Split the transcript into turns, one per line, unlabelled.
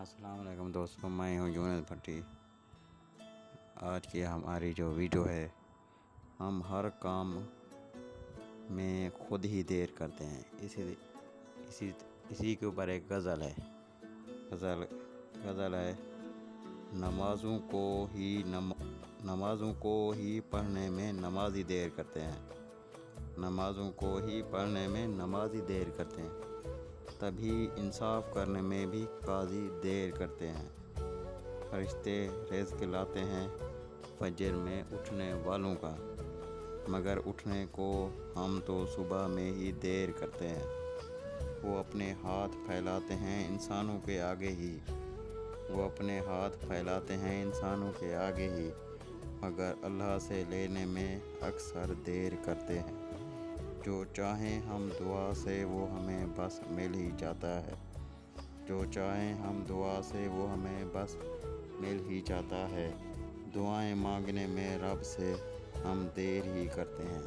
السلام علیکم دوستوں، میں ہوں یونس بھٹی۔ آج کی ہماری جو ویڈیو ہے، ہم ہر کام میں خود ہی دیر کرتے ہیں، اسی کے اوپر ایک غزل ہے نمازوں کو ہی پڑھنے میں نمازی دیر کرتے ہیں، نمازوں کو ہی پڑھنے میں نمازی دیر کرتے ہیں، تبھی انصاف کرنے میں بھی قاضی دیر کرتے ہیں۔ فرشتے رزق لاتے ہیں فجر میں اٹھنے والوں کا، مگر اٹھنے کو ہم تو صبح میں ہی دیر کرتے ہیں۔ وہ اپنے ہاتھ پھیلاتے ہیں انسانوں کے آگے ہی، مگر اللہ سے لینے میں اکثر دیر کرتے ہیں۔ جو چاہیں ہم دعا سے وہ ہمیں بس مل ہی جاتا ہے، دعائیں مانگنے میں رب سے ہم دیر ہی کرتے ہیں۔